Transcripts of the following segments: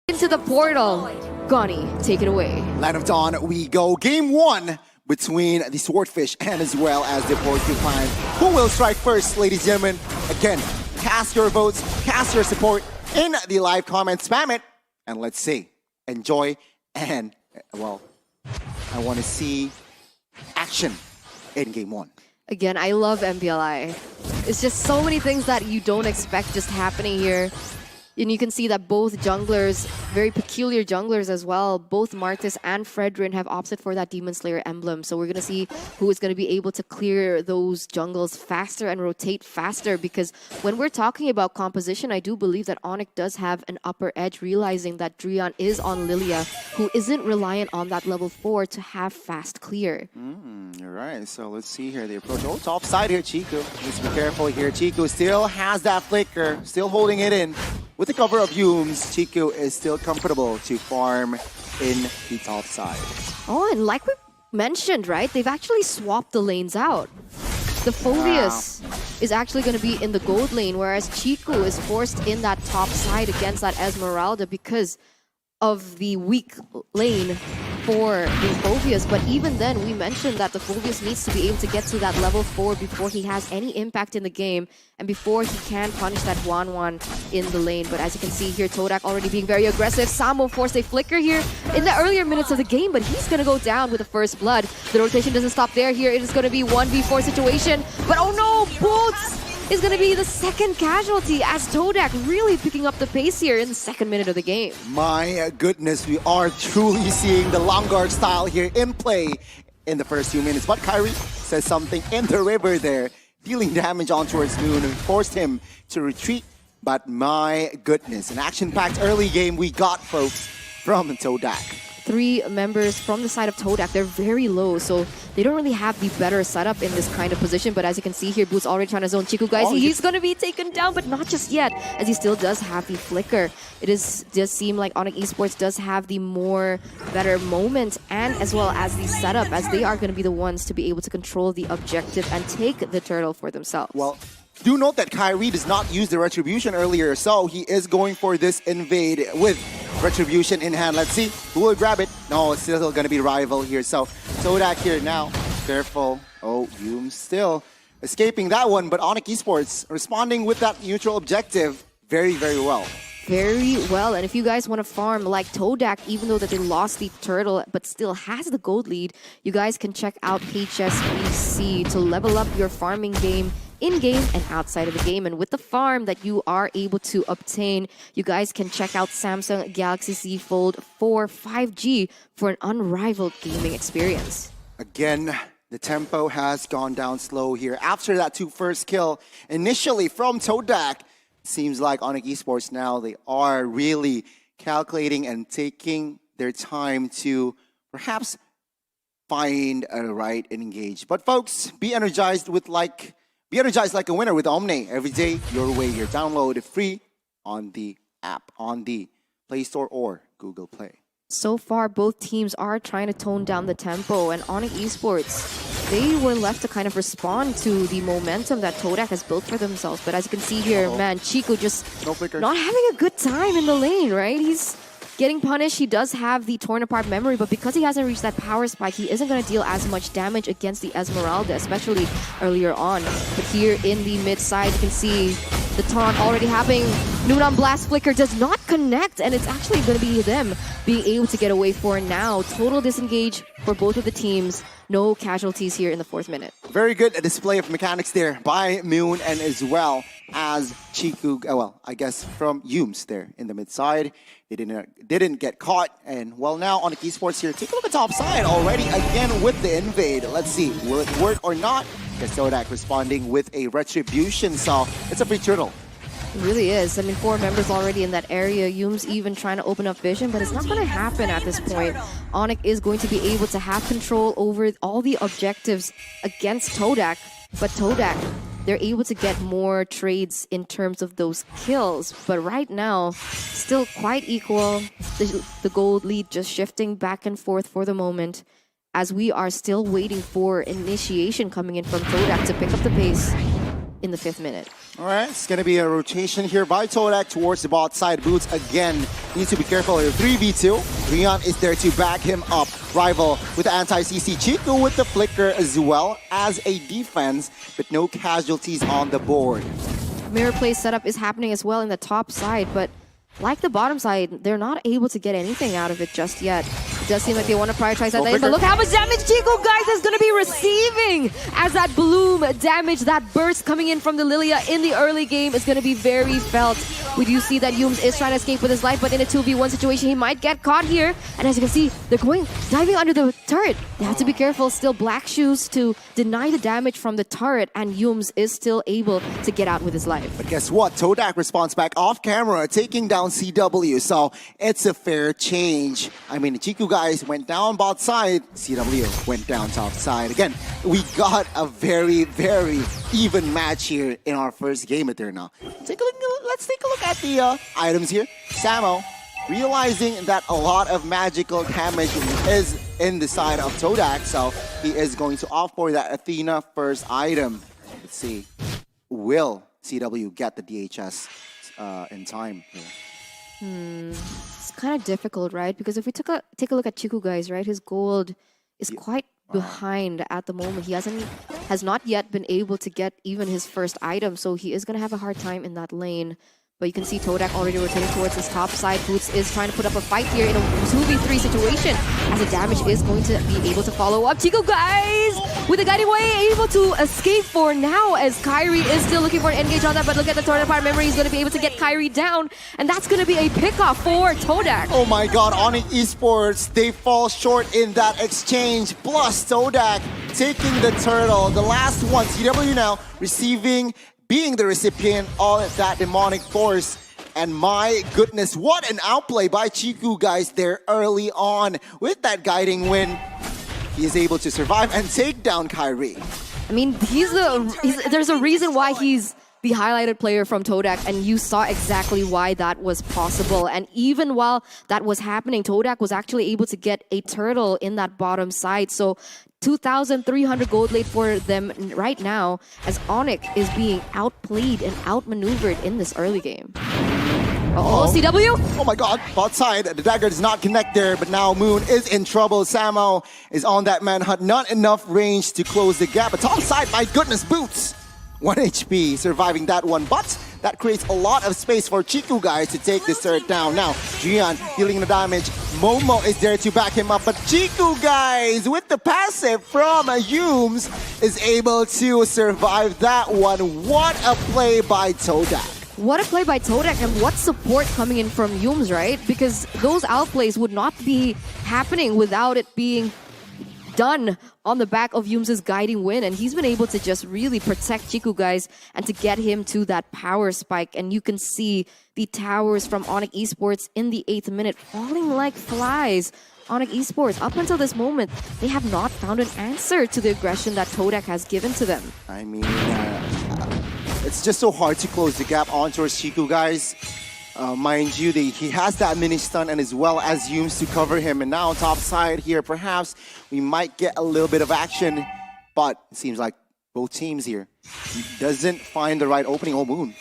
Into the portal. Gani, take it away. Land of Dawn, we go. Game 1 between the Swordfish and as well as the Porcupine. Who will strike first, ladies and gentlemen? Again, cast your votes, cast your support in the live comments, spam it, and let's see. Enjoy, and, well, I want to see action in Game 1. Again, I love MPLI. It's just so many things that you don't expect just happening here. And you can see that both junglers, very peculiar junglers as well, both Martis and Fredrin have opted for that Demon Slayer emblem. So we're going to see who is going to be able to clear those jungles faster and rotate faster. Because when we're talking about composition, I do believe that ONIC does have an upper edge, realizing that Drian is on Lilia, who isn't reliant on that level 4 to have fast clear. You're right. So let's see here. The approach. Oh, top side here, Chico. Let's be careful here. Chico still has that flicker, still holding it in. With the cover of Humes, Chico is still comfortable to farm in the top side. Oh, and like we mentioned, right? They've actually swapped the lanes out. The Phobius is actually going to be in the gold lane, whereas Chico is forced in that top side against that Esmeralda because of the weak lane for the Phobius. But even then, we mentioned that the Phobius needs to be able to get to that level 4 before he has any impact in the game and before he can punish that 1-1 in the lane. But as you can see here, TODAK already being very aggressive. Samo forced a flicker here in the earlier minutes of the game, but he's going to go down with the first blood. The rotation doesn't stop there. Here it is going to be 1v4 situation. But oh no, Boots is going to be the second casualty as TODAK really picking up the pace here in the second minute of the game. My goodness, we are truly seeing the Longguard style here in play in the first few minutes. But Kyrie says something in the river there, dealing damage on towards Moon and forced him to retreat. But my goodness, an action-packed early game we got, folks, from TODAK. 3 members from the side of TODAK. They're very low, so they don't really have the better setup in this kind of position. But as you can see here, Boots already trying to zone Chico, guys. He's going to be taken down, but not just yet, as he still does have the flicker. It does seem like ONIC Esports does have the more better moment and as well as the setup, as they are going to be the ones to be able to control the objective and take the turtle for themselves. Well, do note that Kyrie does not use the Retribution earlier, so he is going for this invade with Retribution in hand. Let's see who will grab it. No, it's still going to be Rival here. So TODAK here now. Careful. Oh, Hume still escaping that one, but ONIC Esports responding with that neutral objective very, very well. Very well, and if you guys want to farm like TODAK, even though that they lost the turtle but still has the gold lead, you guys can check out HSBC to level up your farming game in-game and outside of the game. And with the farm that you are able to obtain, you guys can check out Samsung Galaxy Z Fold 4 5G for an unrivaled gaming experience. Again, the tempo has gone down slow here. After that first kill initially from TODAK, seems like ONIC Esports now, they are really calculating and taking their time to perhaps find a right and engage. But folks, be energized like a winner with Omni. Every day, your way here. Download it free on the app, on the Play Store or Google Play. So far, both teams are trying to tone down the tempo, and ONIC Esports, they were left to kind of respond to the momentum that TODAK has built for themselves. But as you can see here, man, Chico just not having a good time in the lane, right? He's getting punished. He does have the torn apart memory, but because he hasn't reached that power spike, he isn't going to deal as much damage against the Esmeralda, especially earlier on. But here in the mid side, you can see the taunt already happening. Noonan Blast Flicker does not connect, and it's actually going to be them being able to get away for now. Total disengage for both of the teams. No casualties here in the 4th minute. Very good display of mechanics there by Moon and as well as Chiku. Well, I guess from Humes there in the mid side. They didn't get caught. And well, now ONIC Esports here. Take a look at top side already again with the invade. Let's see, will it work or not? Because TODAK responding with a Retribution, so it's a free turtle. It really is. I mean, 4 members already in that area. Yume's even trying to open up vision, but it's not going to happen at this point. ONIC is going to be able to have control over all the objectives against TODAK, but TODAK, they're able to get more trades in terms of those kills. But right now, still quite equal. The gold lead just shifting back and forth for the moment, as we are still waiting for initiation coming in from TODAK to pick up the pace in the 5th minute. All right, it's going to be a rotation here by TODAK towards the bot side. Boots again needs to be careful here. 3v2. Rion is there to back him up. Rival with the anti-CC. Chico with the flicker as well as a defense, but no casualties on the board. Mirror play setup is happening as well in the top side, but like the bottom side, they're not able to get anything out of it just yet. It does seem like they want to prioritize that lane, but look how much damage Chico, guys, is going to be receiving as that bloom damage, that burst coming in from the Lilia in the early game is going to be very felt. We do see that Yums is trying to escape with his life, but in a 2v1 situation, he might get caught here. And as you can see, they're diving under the turret. They have to be careful. Still Black Shoes to deny the damage from the turret, and Yums is still able to get out with his life. But guess what? TODAK responds back off camera, taking down CW, so it's a fair change. I mean, the Chiku guys went down bot side, CW went down top side. Again, we got a very, very even match here in our first game at there now. Let's take a look at the items here. Samo, realizing that a lot of magical damage is in the side of TODAK, so he is going to opt for that Athena first item. Let's see, will CW get the DHS in time here? It's kind of difficult, right? Because if we take a look at Chiku, guys, right, his gold is quite behind at the moment. He has not yet been able to get even his first item, so he is going to have a hard time in that lane. But you can see TODAK already rotating towards his top side. Boots is trying to put up a fight here in a 2v3 situation as the damage is going to be able to follow up. Chico, guys, with the guiding way, able to escape for now as Kyrie is still looking for an engage on that. But look at the tornado part memory. He's going to be able to get Kyrie down. And that's going to be a pickoff for TODAK. Oh my god, ONIC Esports, they fall short in that exchange. Plus TODAK taking the turtle. The last one, CW now receiving, being the recipient of that demonic force. And my goodness, what an outplay by Chiku, guys, there early on. With that guiding win, he is able to survive and take down Kyrie. I mean, there's a reason why he's the highlighted player from TODAK, and you saw exactly why that was possible. And even while that was happening, TODAK was actually able to get a turtle in that bottom side. So 2,300 gold late for them right now as ONIC is being outplayed and outmaneuvered in this early game. Uh-oh, CW? Oh my god, bot side, the dagger does not connect there, but now Moon is in trouble. Samo is on that manhunt, not enough range to close the gap. But top side, my goodness, Boots! 1 HP, surviving that one, but that creates a lot of space for Chiku, guys, to take this turret down. Now, Jian dealing the damage. Momo is there to back him up, but Chiku, guys, with the passive from Yums, is able to survive that one. What a play by TODAK. What a play by TODAK, and what support coming in from Yums, right? Because those outplays would not be happening without it being done on the back of Yums' guiding win, and he's been able to just really protect Chiku, guys, and to get him to that power spike. And you can see the towers from ONIC Esports in the 8th minute falling like flies. ONIC Esports, up until this moment, they have not found an answer to the aggression that TODAK has given to them. I mean, it's just so hard to close the gap on towards Chiku, guys. Mind you, he has that mini stun and as well as Yums to cover him. And now top side here, perhaps we might get a little bit of action. But it seems like both teams here doesn't find the right opening. Oh, Moon.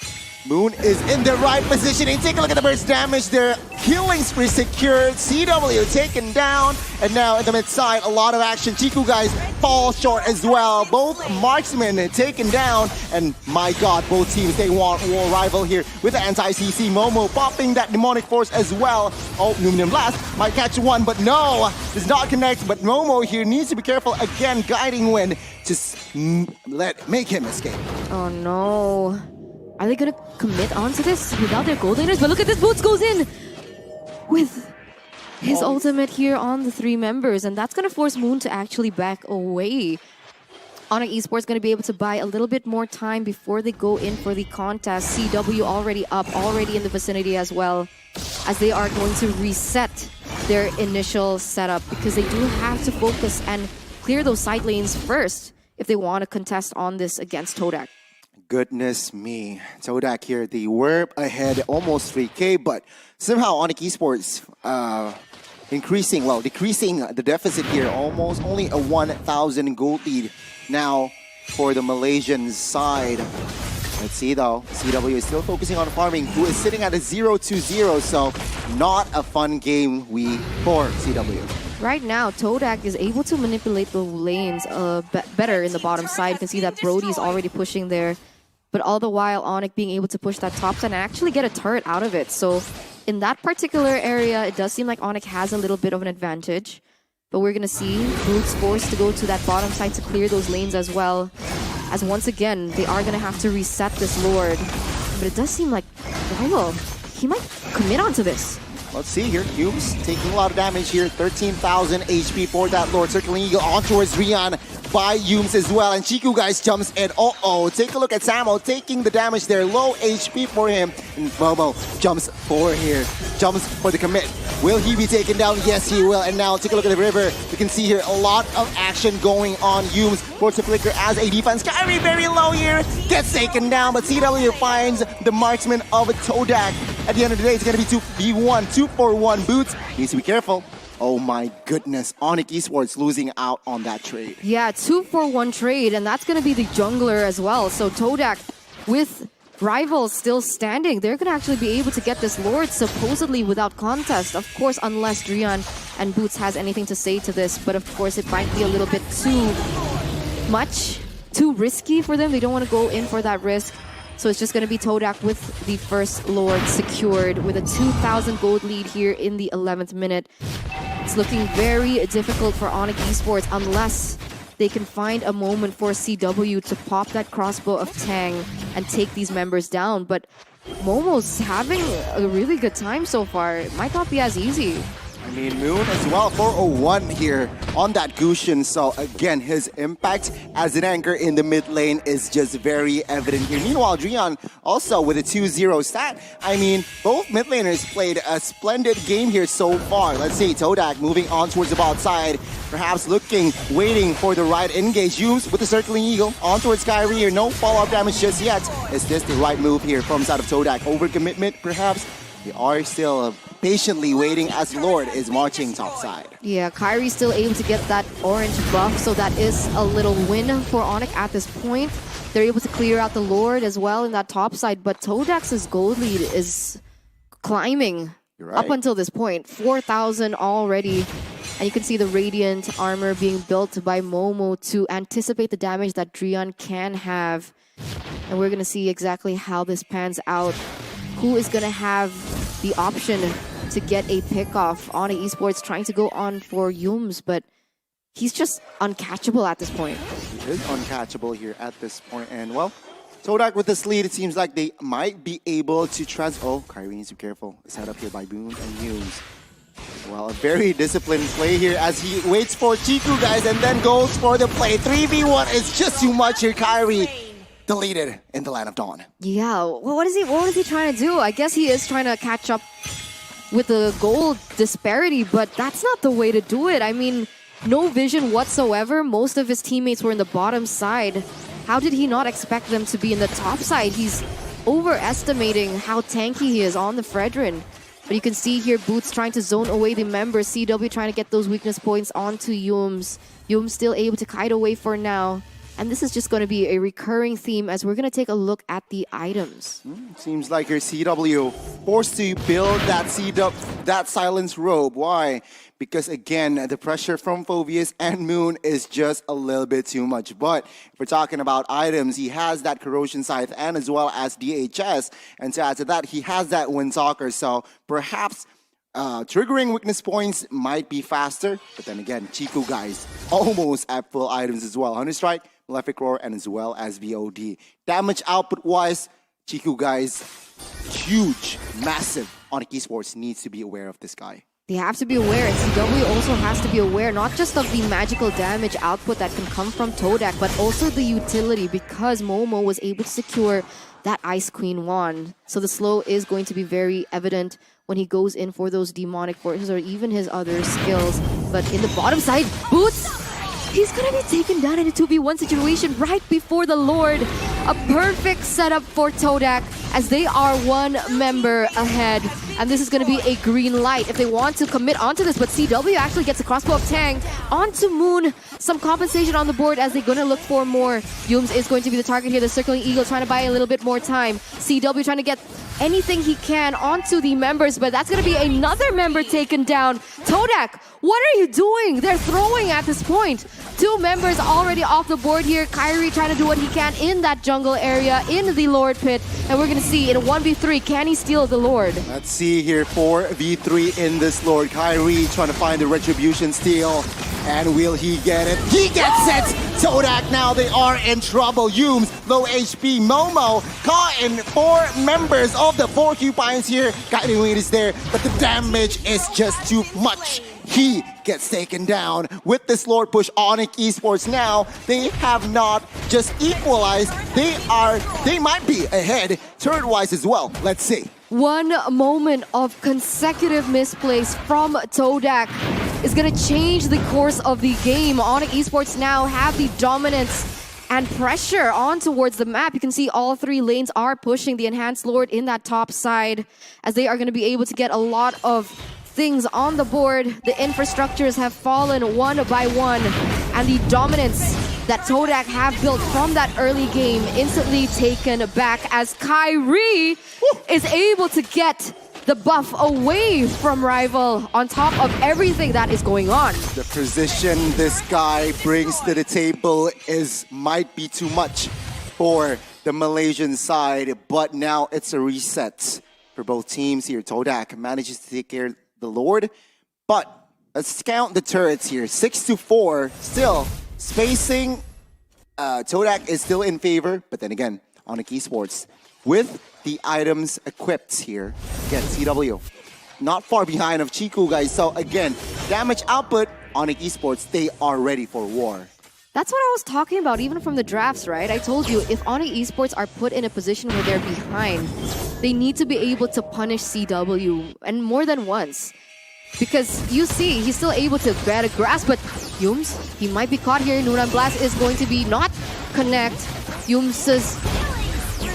Moon is in the right positioning. Take a look at the burst damage there. Killing spree secured. CW taken down. And now at the mid side, a lot of action. Chiku, guys, fall short as well. Both marksmen taken down. And my god, both teams, they want war rival here with the anti-CC. Momo popping that demonic force as well. Oh, Numinum Blast might catch one, but no, does not connect. But Momo here needs to be careful. Again, guiding wind. Just make him escape. Oh no. Are they going to commit onto this without their gold laners? But look at this, Boots goes in with his ultimate here on the 3 members. And that's going to force Moon to actually back away. ONIC Esports going to be able to buy a little bit more time before they go in for the contest. CW already up, already in the vicinity as well, as they are going to reset their initial setup because they do have to focus and clear those side lanes first if they want to contest on this against TODAK. Goodness me. TODAK here, they were ahead almost 3K, but somehow ONIC Esports decreasing the deficit here. Almost only a 1,000 gold lead now for the Malaysian side. Let's see though. CW is still focusing on farming, who is sitting at a 0-2-0, so not a fun game for CW. Right now, TODAK is able to manipulate the lanes better in the bottom side. You can see that Brody is already pushing there. But all the while, ONIC being able to push that top side and actually get a turret out of it. So in that particular area, it does seem like ONIC has a little bit of an advantage. But we're going to see Boots forced to go to that bottom side to clear those lanes as well. As once again, they are going to have to reset this Lord. But it does seem like Rival, he might commit onto this. Let's see here. Humes taking a lot of damage here. 13,000 HP for that Lord. Circling Eagle on towards Rian by Humes as well. And Chiku, guys, jumps in. Uh-oh. Take a look at Samo taking the damage there. Low HP for him. And Momo jumps forward here. Jumps for the commit. Will he be taken down? Yes, he will. And now take a look at the river. You can see here a lot of action going on. Humes forced to flicker as a defense. Kyrie very low here. Gets taken down. But CW finds the marksman of TODAK. At the end of the day, it's going to be 2v1. 2-for-1 Boots. Needs to be careful. Oh my goodness. ONIC Esports losing out on that trade. Yeah, 2-for-1 trade. And that's going to be the jungler as well. So TODAK with Rivals still standing, they're going to actually be able to get this Lord supposedly without contest. Of course, unless Drian and Boots has anything to say to this. But of course, it might be a little bit too much, too risky for them. They don't want to go in for that risk. So it's just going to be TODAK with the first Lord secured with a 2,000 gold lead here in the 11th minute. It's looking very difficult for ONIC Esports unless they can find a moment for CW to pop that crossbow of Tang and take these members down. But Momo's having a really good time so far. It might not be as easy. I mean, Moon as well, 401 here on that Gusion. So again, his impact as an anchor in the mid lane is just very evident here. Meanwhile, Drian also with a 2-0 stat. I mean, both mid laners played a splendid game here so far. Let's see, TODAK moving on towards the bot side. Perhaps looking, waiting for the right engage. Humes with the circling eagle on towards Kyrie here. No follow-up damage just yet. Is this the right move here from side of TODAK? Overcommitment, perhaps? They are still patiently waiting as Lord is marching topside. Yeah, Kyrie's still able to get that orange buff, so that is a little win for ONIC at this point. They're able to clear out the Lord as well in that top side, but TODAK's gold lead is climbing up until this point. 4,000 already. And you can see the Radiant armor being built by Momo to anticipate the damage that Drian can have. And we're going to see exactly how this pans out. Who is going to have the option to get a pick off? ONIC Esports trying to go on for Humes, but he's just uncatchable at this point. He is uncatchable here at this point. And well, TODAK with this lead, it seems like they might be able to Oh, Kyrie needs to be careful. Set up here by Boone and Humes. Well, a very disciplined play here as he waits for Chiku, guys, and then goes for the play. 3v1 is just too much here. Kyrie deleted in the Land of Dawn. Yeah, well, what is he trying to do? I guess he is trying to catch up with the gold disparity, but that's not the way to do it. I mean, no vision whatsoever. Most of his teammates were in the bottom side. How did he not expect them to be in the top side? He's overestimating how tanky he is on the Fredrin. But you can see here, Boots trying to zone away the members. CW trying to get those weakness points onto Humes. Humes still able to kite away for now. And this is just going to be a recurring theme as we're going to take a look at the items. Seems like your CW forced to build that silence robe. Why? Because again, the pressure from Phoveus and Moon is just a little bit too much. But if we're talking about items, he has that Corrosion Scythe and as well as DHS. And to add to that, he has that Windtalker. So perhaps triggering weakness points might be faster. But then again, Chiku, guys, almost at full items as well. Hunter Strike, Malefic Roar, and as well as VOD. Damage output-wise, Chiku, guys, huge, massive. ONIC Esports needs to be aware of this guy. They have to be aware, and CW also has to be aware not just of the magical damage output that can come from TODAK, but also the utility, because Momo was able to secure that Ice Queen wand. So the slow is going to be very evident when he goes in for those demonic forces or even his other skills. But in the bottom side, Boots! He's going to be taken down in a 2v1 situation right before the Lord. A perfect setup for TODAK as they are one member ahead. And this is going to be a green light if they want to commit onto this. But CW actually gets a crossbow of Tang onto Moon. Some compensation on the board as they're going to look for more. Yums is going to be the target here. The Circling Eagle trying to buy a little bit more time. CW trying to get anything he can onto the members, but that's going to be another member taken down. TODAK, what are you doing? They're throwing at this point. 2 members already off the board here. Kyrie trying to do what he can in that jungle area, in the Lord Pit. And we're going to see in a 1v3, can he steal the Lord? Let's see here, 4v3 in this Lord. Kyrie trying to find the Retribution steal. And will he get it? He gets it! TODAK now, they are in trouble. Yums, low HP. Momo caught in 4 members of the 4 Cupines here. Guiding Lead is there, but the damage is just too much. He gets taken down with this Lord push. ONIC Esports now, they have not just equalized, they might be ahead turret-wise as well. Let's see. One moment of consecutive misplays from TODAK is going to change the course of the game. ONIC Esports now have the dominance and pressure on towards the map. You can see all 3 lanes are pushing the Enhanced Lord in that top side as they are going to be able to get a lot of things on the board. The infrastructures have fallen one by one, and the dominance that TODAK have built from that early game instantly taken back as Kyrie is able to get the buff away from Rival on top of everything that is going on. The position this guy brings to the table might be too much for the Malaysian side, but now it's a reset for both teams here. TODAK manages to take care of the Lord, but let's count the turrets here. 6-4, still spacing. TODAK is still in favor, but then again, ONIC Esports with the items equipped here. Again, CW not far behind of Chiku, guys. So again, damage output, ONIC Esports, they are ready for war. That's what I was talking about, even from the drafts, right? I told you, if ONIC Esports are put in a position where they're behind, they need to be able to punish CW, and more than once. Because you see, he's still able to get a grasp, but Yums, he might be caught here. Nuran Blast is going to be not connect. Yums says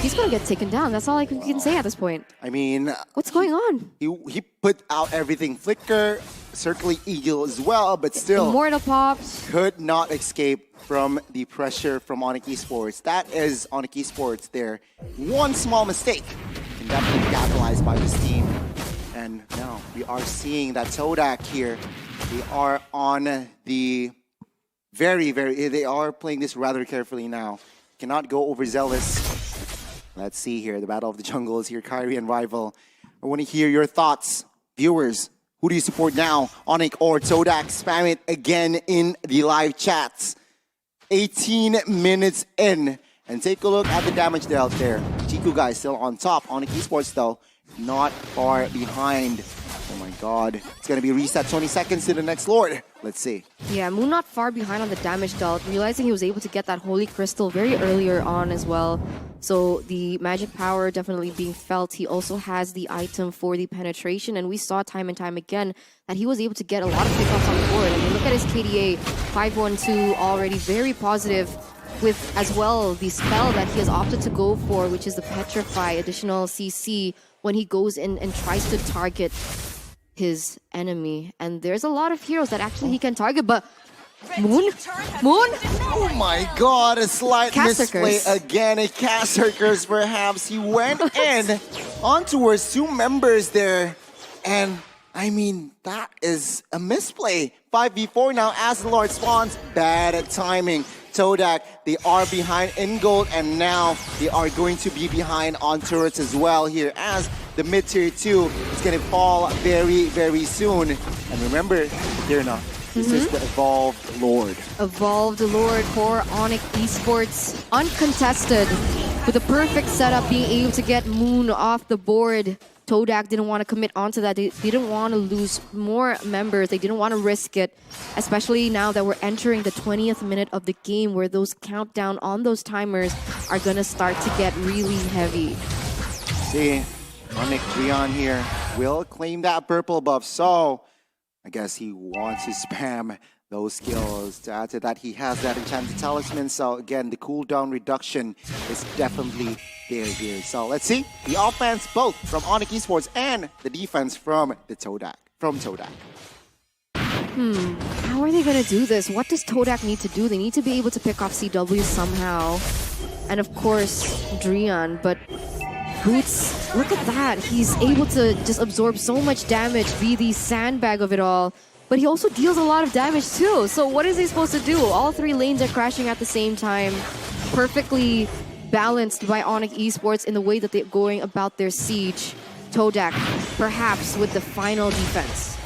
he's going to get taken down. That's all I can say at this point. I mean, what's going on? He put out everything. Flicker, Circling Eagle as well, but still Immortal Pops could not escape from the pressure from ONIC Esports. That is ONIC Esports there. One small mistake can definitely capitalized by this team. And now we are seeing that TODAK here, they are on the they are playing this rather carefully now. Cannot go overzealous. Let's see here, the battle of the jungle is here, Kyrie and Rival. I want to hear your thoughts. Viewers, who do you support now? ONIC or TODAK? Spam it again in the live chats. 18 minutes in. And take a look at the damage dealt there. Chiku guys still on top. ONIC Esports though, not far behind. Oh my god. It's going to be reset 20 seconds to the next Lord. Let's see. Yeah, Moon not far behind on the damage dealt, realizing he was able to get that Holy Crystal very earlier on as well. So the magic power definitely being felt. He also has the item for the penetration, and we saw time and time again that he was able to get a lot of pickups on the board. I mean, look at his KDA, 512 already, very positive. With as well the spell that he has opted to go for, which is the Petrify, additional CC when he goes in and tries to target his enemy. And there's a lot of heroes that actually he can target, but Moon? Oh my god, a slight misplay Cast again. A Cast Circus perhaps. He went in on towards 2 members there. And I mean, that is a misplay. 5v4 now as the Lord spawns. Bad timing. TODAK, they are behind in gold, and now they are going to be behind on turrets as well here as the mid-tier 2 is going to fall very, very soon. And remember, they're not. This is the Evolved Lord. Evolved Lord for ONIC Esports, uncontested, with a perfect setup, being able to get Moon off the board. TODAK didn't want to commit onto that. They didn't want to lose more members. They didn't want to risk it, especially now that we're entering the 20th minute of the game where those countdown on those timers are going to start to get really heavy. See, ONIC Rion here will claim that purple buff, so I guess he wants to spam those skills. To add to that, he has that enchanted talisman. So again, the cooldown reduction is definitely there here. So let's see the offense both from ONIC Esports and the defense from the TODAK. How are they going to do this? What does TODAK need to do? They need to be able to pick off CW somehow. And of course, Drian. But Boots, look at that. He's able to just absorb so much damage, be the sandbag of it all. But he also deals a lot of damage too. So what is he supposed to do? All three lanes are crashing at the same time. Perfectly balanced by ONIC Esports in the way that they're going about their siege. TODAK, perhaps with the final defense.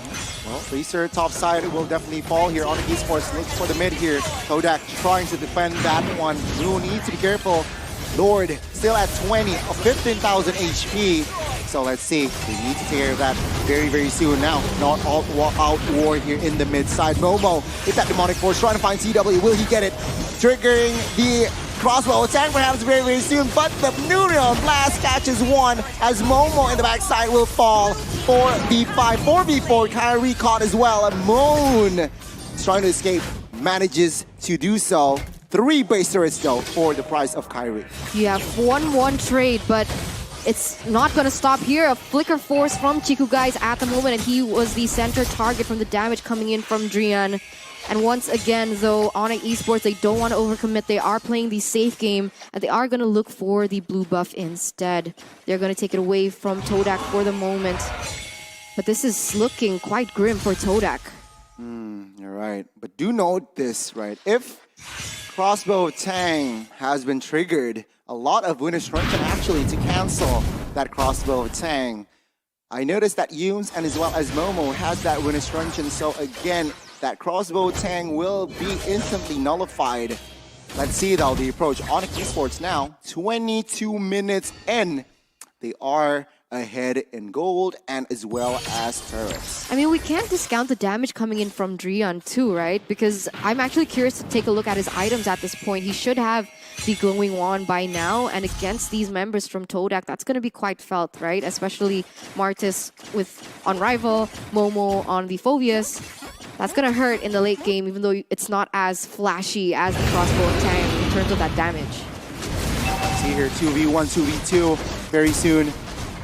Well, Racer top side will definitely fall here. ONIC Esports looks for the mid here. TODAK trying to defend that one. Blue needs to be careful. Lord still at 20 of 15,000 HP. So let's see. They need to take care of that very, very soon. Now, not all out war here in the mid side. Momo hit that demonic force, trying to find CW. Will he get it? Triggering the crossbow attack perhaps very, very soon. But the Neutron Blast catches one as Momo in the backside will fall. 4v5, 4v4. Kyrie caught as well. And Moon is trying to escape. Manages to do so. 3 base turrets though for the price of Kyrie. You have 1-1 trade, but it's not going to stop here. A flicker force from Chiku guys at the moment, and he was the center target from the damage coming in from Drian. And once again, though, ONIC Esports, they don't want to overcommit. They are playing the safe game, and they are going to look for the blue buff instead. They're going to take it away from TODAK for the moment. But this is looking quite grim for TODAK. You're right. But do note this, right? If Crossbow Tang has been triggered, a lot of Winner's Truncheon actually to cancel that Crossbow Tang. I noticed that Yumes and as well as Momo has that Winner's Truncheon, so again, that Crossbow Tang will be instantly nullified. Let's see though the approach. ONIC Esports now, 22 minutes in. They are ahead in gold and as well as turrets. I mean, we can't discount the damage coming in from Drian too, right? Because I'm actually curious to take a look at his items at this point. He should have the glowing wand by now, and against these members from TODAK, that's going to be quite felt, right? Especially Martis on Rival, Momo on the Phobius. That's going to hurt in the late game, even though it's not as flashy as the crossbow of Tang in terms of that damage. See here, 2v1, 2v2 very soon.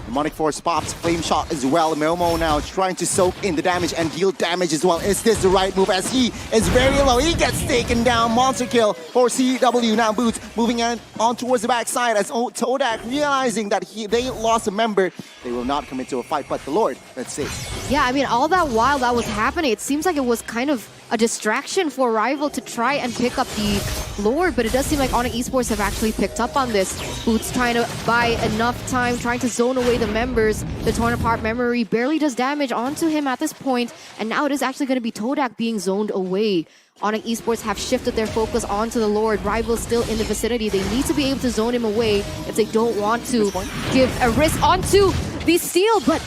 Demonic Force pops, Flame Shot as well. Momo now trying to soak in the damage and deal damage as well. Is this the right move as he is very low? He gets taken down. Monster kill for CW. Now Boots moving on towards the backside as TODAK realizing that they lost a member. They will not commit to a fight, but the Lord, let's see. Yeah, I mean, all that while that was happening, it seems like it was kind of a distraction for Rival to try and pick up the Lord, but it does seem like ONIC Esports have actually picked up on this. Boots trying to buy enough time, trying to zone away the members. The torn apart memory barely does damage onto him at this point, and now it is actually going to be TODAK being zoned away. ONIC Esports have shifted their focus onto the Lord. Rival still in the vicinity. They need to be able to zone him away if they don't want to give a risk onto the steal, but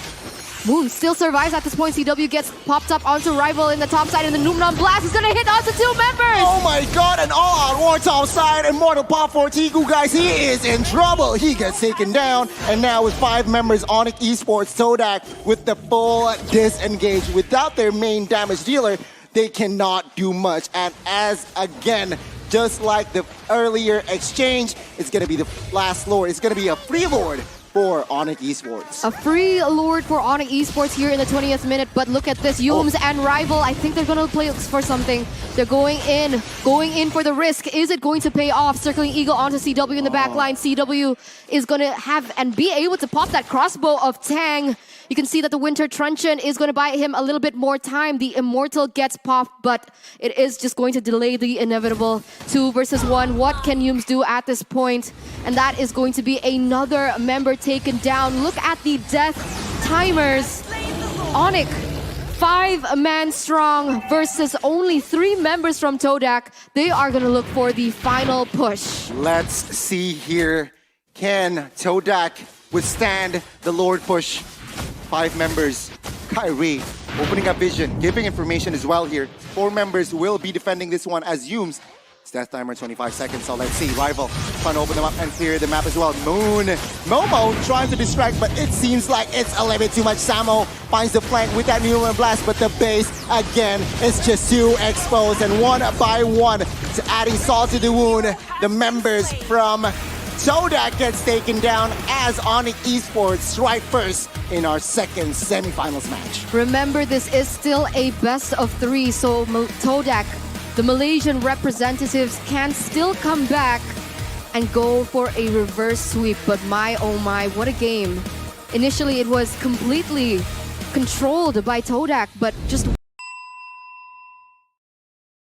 Moon still survives at this point. CW gets popped up onto Rival in the top side, and the Numnon Blast is going to hit onto 2 members! Oh my god, an all-out war top side, Immortal Pop for Tiku, guys. He is in trouble. He gets taken down, and now with 5 members, ONIC Esports, TODAK with the full disengage. Without their main damage dealer, they cannot do much. And as, again, just like the earlier exchange, it's going to be the last Lord. It's going to be a free Lord for ONIC Esports. A free Lord for ONIC Esports here in the 20th minute, but look at this. Yumes and Rival, I think they're going to play for something. They're going in for the risk. Is it going to pay off? Circling Eagle onto CW in the back line. CW is going to have and be able to pop that crossbow of Tang. You can see that the Winter Truncheon is going to buy him a little bit more time. The Immortal gets popped, but it is just going to delay the inevitable 2 versus 1. What can Yumes do at this point? And that is going to be another member taken down. Look at the death timers. ONIC, 5-man strong versus only 3 members from TODAK. They are going to look for the final push. Let's see here. Can TODAK withstand the Lord push? 5 members. Kyrie opening up vision, giving information as well here. 4 members will be defending this one as Yumes It's death timer, 25 seconds, so let's see. Rival trying to open them up and clear the map as well. Momo trying to distract, but it seems like it's a little bit too much. Samo finds the flank with that Newman Blast, but the base, again, is just too exposed. And one by one, to adding salt to the wound, the members from TODAK gets taken down as ONIC Esports strike first in our second semifinals match. Remember, this is still a best of 3, so TODAK, the Malaysian representatives, can still come back and go for a reverse sweep. But my, oh my, what a game. Initially, it was completely controlled by TODAK, but just